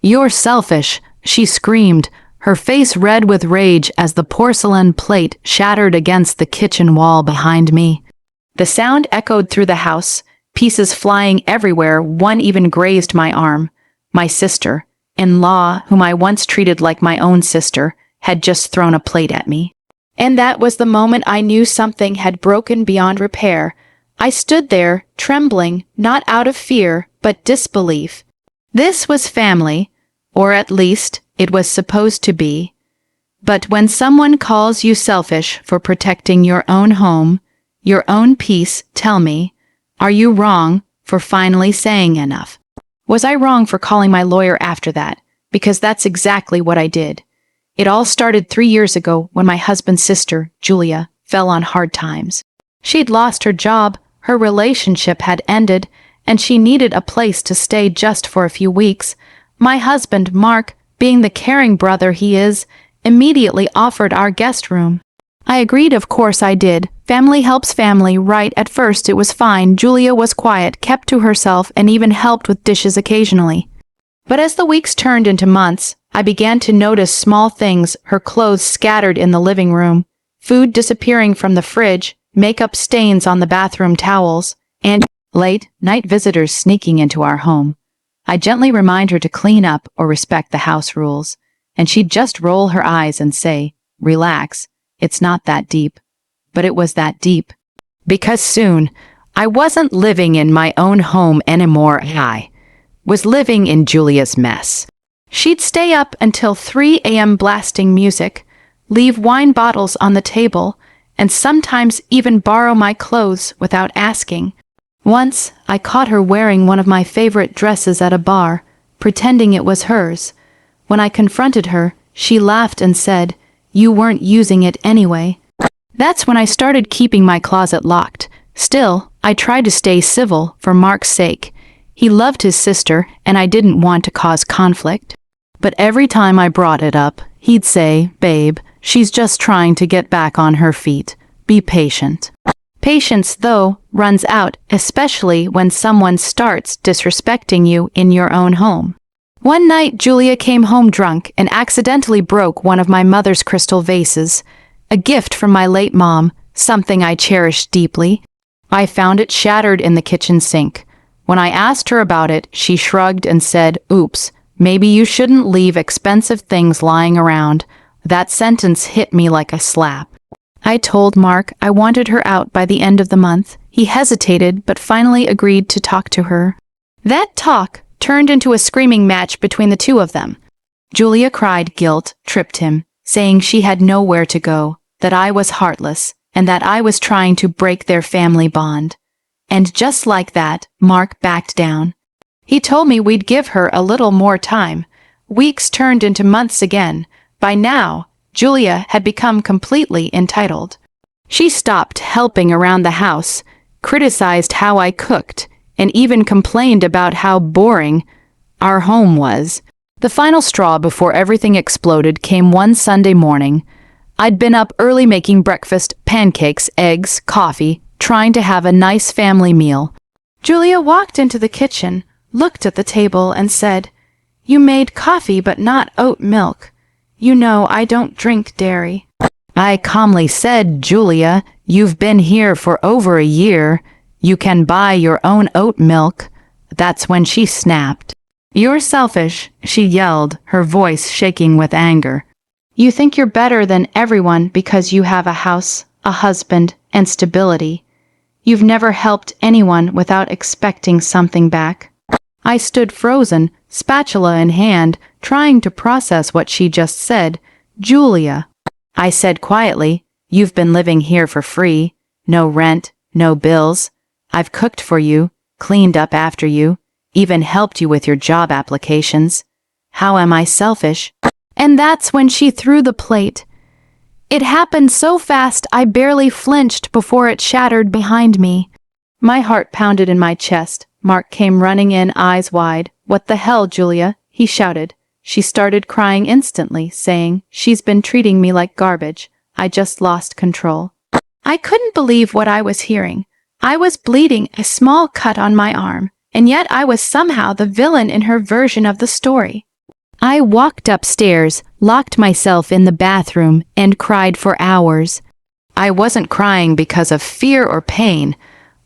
You're selfish, she screamed, her face red with rage as the porcelain plate shattered against the kitchen wall behind me. The sound echoed through the house, pieces flying everywhere, one even grazed my arm. My sister-in-law, whom I once treated like my own sister, had just thrown a plate at me. And that was the moment I knew something had broken beyond repair. I stood there, trembling, not out of fear, but disbelief. This was family, or at least it was supposed to be. But when someone calls you selfish for protecting your own home, your own peace, tell me, are you wrong for finally saying enough? Was I wrong for calling my lawyer after that? Because that's exactly what I did. It all started 3 years ago when my husband's sister, Julia, fell on hard times. She'd lost her job, her relationship had ended, and she needed a place to stay just for a few weeks. My husband, Mark, being the caring brother he is, immediately offered our guest room. I agreed, of course I did. Family helps family, right? At first it was fine. Julia was quiet, kept to herself, and even helped with dishes occasionally. But as the weeks turned into months, I began to notice small things, her clothes scattered in the living room, food disappearing from the fridge, makeup stains on the bathroom towels, and late-night visitors sneaking into our home. I gently remind her to clean up or respect the house rules, and she'd just roll her eyes and say, "Relax, it's not that deep." But it was that deep. Because soon, I wasn't living in my own home anymore. I was living in Julia's mess. She'd stay up until 3 a.m. blasting music, leave wine bottles on the table, and sometimes even borrow my clothes without asking. Once, I caught her wearing one of my favorite dresses at a bar, pretending it was hers. When I confronted her, she laughed and said, "You weren't using it anyway." That's when I started keeping my closet locked. Still, I tried to stay civil for Mark's sake. He loved his sister, and I didn't want to cause conflict. But every time I brought it up, he'd say, "Babe, she's just trying to get back on her feet. Be patient." Patience, though, runs out, especially when someone starts disrespecting you in your own home. One night, Julia came home drunk and accidentally broke one of my mother's crystal vases, a gift from my late mom, something I cherished deeply. I found it shattered in the kitchen sink. When I asked her about it, she shrugged and said, "Oops, maybe you shouldn't leave expensive things lying around." That sentence hit me like a slap. I told Mark I wanted her out by the end of the month. He hesitated, but finally agreed to talk to her. That talk turned into a screaming match between the two of them. Julia cried, guilt tripped him, saying she had nowhere to go, that I was heartless, and that I was trying to break their family bond. And just like that, Mark backed down. He told me we'd give her a little more time. Weeks turned into months again. By now, Julia had become completely entitled. She stopped helping around the house, criticized how I cooked, and even complained about how boring our home was. The final straw before everything exploded came one Sunday morning. I'd been up early making breakfast, pancakes, eggs, coffee, trying to have a nice family meal. Julia walked into the kitchen, looked at the table, and said, "You made coffee but not oat milk. You know I don't drink dairy." I calmly said, "Julia, you've been here for over a year. You can buy your own oat milk." That's when she snapped. "You're selfish," she yelled, her voice shaking with anger. "You think you're better than everyone because you have a house, a husband, and stability. You've never helped anyone without expecting something back." I stood frozen, spatula in hand, trying to process what she just said. "Julia," I said quietly, "you've been living here for free. No rent, no bills. I've cooked for you, cleaned up after you, even helped you with your job applications. How am I selfish?" And that's when she threw the plate. It happened so fast I barely flinched before it shattered behind me. My heart pounded in my chest. Mark came running in, eyes wide. "What the hell, Julia?" he shouted. She started crying instantly, saying, "She's been treating me like garbage. I just lost control." I couldn't believe what I was hearing. I was bleeding, a small cut on my arm, and yet I was somehow the villain in her version of the story. I walked upstairs, locked myself in the bathroom, and cried for hours. I wasn't crying because of fear or pain.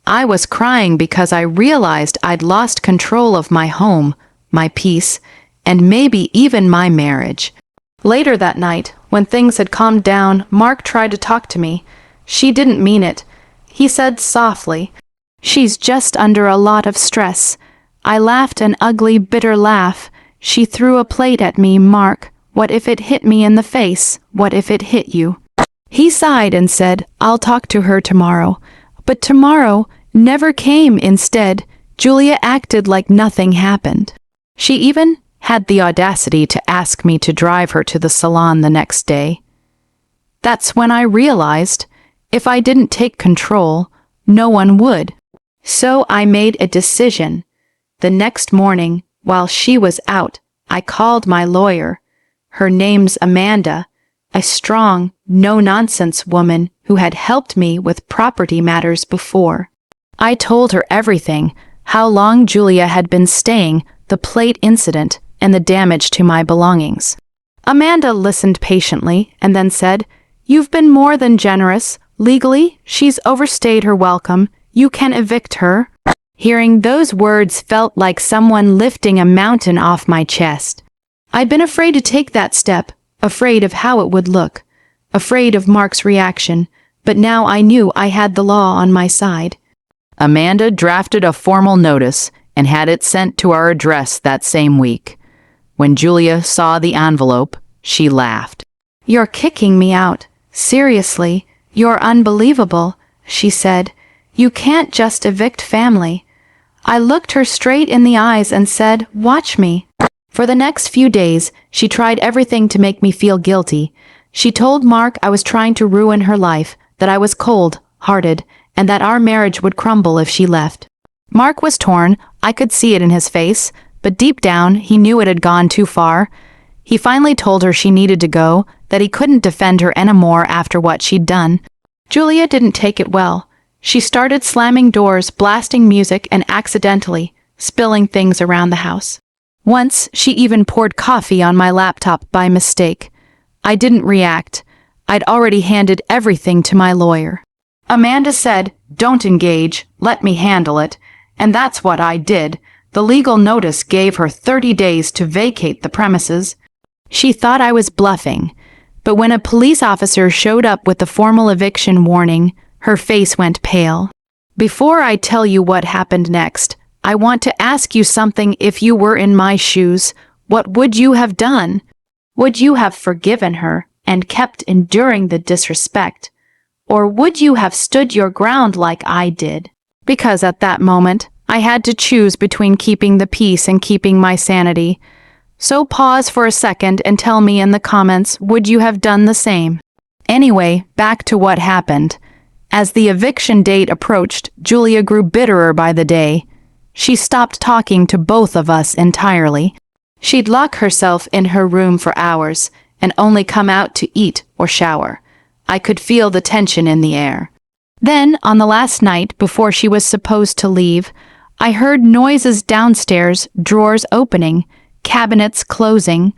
I was crying because I realized I'd lost control of my home, my peace, and maybe even my marriage. Later that night, when things had calmed down, Mark tried to talk to me. She didn't mean it. He said softly, "She's just under a lot of stress." I laughed an ugly, bitter laugh. She threw a plate at me. "Mark, what if it hit me in the face? What if it hit you?" He sighed and said, "I'll talk to her tomorrow." But tomorrow never came. Instead, Julia acted like nothing happened. She even had the audacity to ask me to drive her to the salon the next day. That's when I realized, if I didn't take control, no one would. So I made a decision. The next morning, while she was out, I called my lawyer. Her name's Amanda, a strong, no-nonsense woman who had helped me with property matters before. I told her everything, how long Julia had been staying, the plate incident, and the damage to my belongings. Amanda listened patiently and then said, "You've been more than generous. Legally, she's overstayed her welcome. You can evict her." Hearing those words felt like someone lifting a mountain off my chest. I'd been afraid to take that step, afraid of how it would look, afraid of Mark's reaction, but now I knew I had the law on my side. Amanda drafted a formal notice and had it sent to our address that same week. When Julia saw the envelope, she laughed. "You're kicking me out. Seriously, you're unbelievable," she said. "You can't just evict family." I looked her straight in the eyes and said, "Watch me." For the next few days, she tried everything to make me feel guilty. She told Mark I was trying to ruin her life, that I was cold-hearted, and that our marriage would crumble if she left. Mark was torn. I could see it in his face, but deep down, he knew it had gone too far. He finally told her she needed to go, that he couldn't defend her anymore after what she'd done. Julia didn't take it well. She started slamming doors, blasting music, and accidentally spilling things around the house. Once, she even poured coffee on my laptop by mistake. I didn't react. I'd already handed everything to my lawyer. Amanda said, "Don't engage, let me handle it," and that's what I did. The legal notice gave her 30 days to vacate the premises. She thought I was bluffing, but when a police officer showed up with the formal eviction warning, her face went pale. Before I tell you what happened next, I want to ask you something. If you were in my shoes, what would you have done? Would you have forgiven her and kept enduring the disrespect? Or would you have stood your ground like I did? Because at that moment, I had to choose between keeping the peace and keeping my sanity. So pause for a second and tell me in the comments, would you have done the same? Anyway, back to what happened. As the eviction date approached, Julia grew bitterer by the day. She stopped talking to both of us entirely. She'd lock herself in her room for hours and only come out to eat or shower. I could feel the tension in the air. Then, on the last night before she was supposed to leave, I heard noises downstairs, drawers opening, cabinets closing.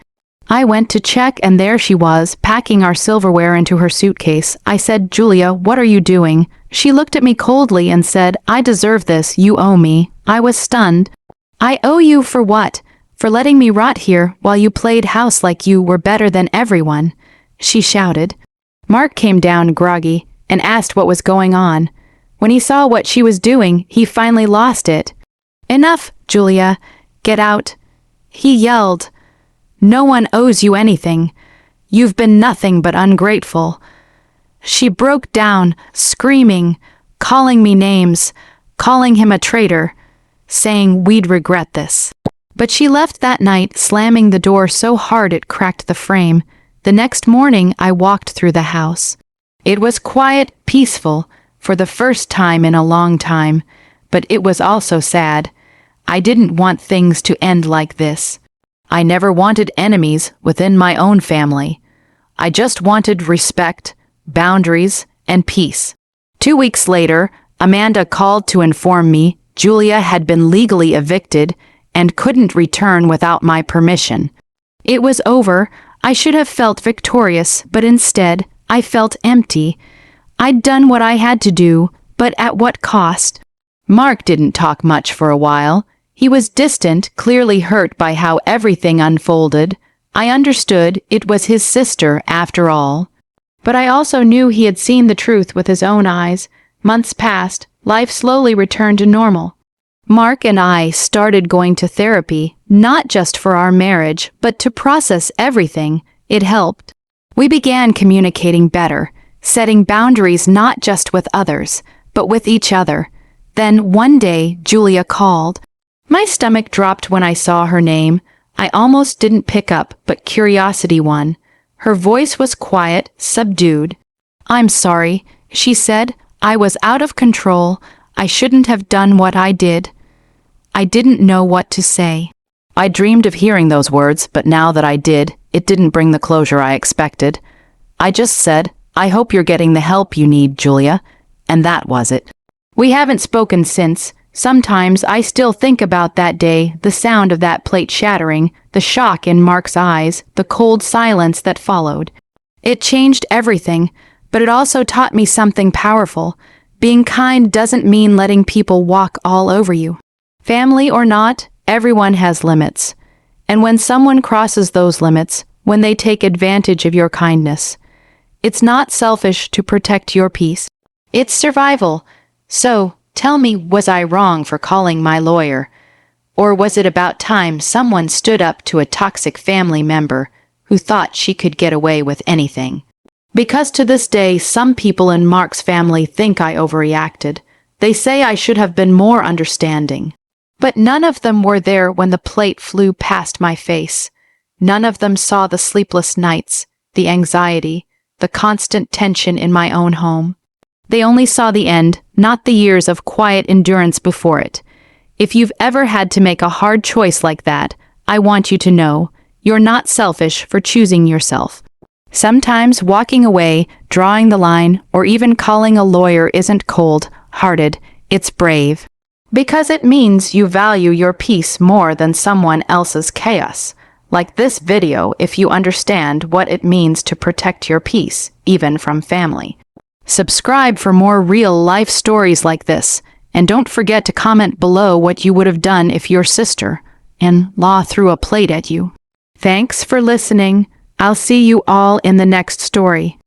I went to check and there she was, packing our silverware into her suitcase. I said, "Julia, what are you doing?" She looked at me coldly and said, "I deserve this, you owe me." I was stunned. "I owe you for what? For letting me rot here while you played house like you were better than everyone," she shouted. Mark came down groggy and asked what was going on. When he saw what she was doing, he finally lost it. "Enough, Julia. Get out," he yelled. "No one owes you anything. You've been nothing but ungrateful." She broke down, screaming, calling me names, calling him a traitor, saying we'd regret this. But she left that night, slamming the door so hard it cracked the frame. The next morning, I walked through the house. It was quiet, peaceful, for the first time in a long time, but it was also sad. I didn't want things to end like this. I never wanted enemies within my own family. I just wanted respect, boundaries, and peace. 2 weeks later, Amanda called to inform me Julia had been legally evicted and couldn't return without my permission. It was over. I should have felt victorious, but instead, I felt empty. I'd done what I had to do, but at what cost? Mark didn't talk much for a while. He was distant, clearly hurt by how everything unfolded. I understood it was his sister, after all. But I also knew he had seen the truth with his own eyes. Months passed, life slowly returned to normal. Mark and I started going to therapy, not just for our marriage, but to process everything. It helped. We began communicating better, setting boundaries not just with others, but with each other. Then one day, Julia called. My stomach dropped when I saw her name. I almost didn't pick up, but curiosity won. Her voice was quiet, subdued. "I'm sorry," she said. "I was out of control. I shouldn't have done what I did." I didn't know what to say. I dreamed of hearing those words, but now that I did, it didn't bring the closure I expected. I just said, "I hope you're getting the help you need, Julia." And that was it. We haven't spoken since. Sometimes I still think about that day, the sound of that plate shattering, the shock in Mark's eyes, the cold silence that followed. It changed everything, but it also taught me something powerful. Being kind doesn't mean letting people walk all over you. Family or not, everyone has limits. And when someone crosses those limits, when they take advantage of your kindness, it's not selfish to protect your peace. It's survival. So, tell me, was I wrong for calling my lawyer? Or was it about time someone stood up to a toxic family member who thought she could get away with anything? Because to this day, some people in Mark's family think I overreacted. They say I should have been more understanding. But none of them were there when the plate flew past my face. None of them saw the sleepless nights, the anxiety, the constant tension in my own home. They only saw the end, not the years of quiet endurance before it. If you've ever had to make a hard choice like that, I want you to know, you're not selfish for choosing yourself. Sometimes walking away, drawing the line, or even calling a lawyer isn't cold-hearted, it's brave. Because it means you value your peace more than someone else's chaos. Like this video, if you understand what it means to protect your peace, even from family. Subscribe for more real-life stories like this, and don't forget to comment below what you would have done if your sister-in-law threw a plate at you. Thanks for listening. I'll see you all in the next story.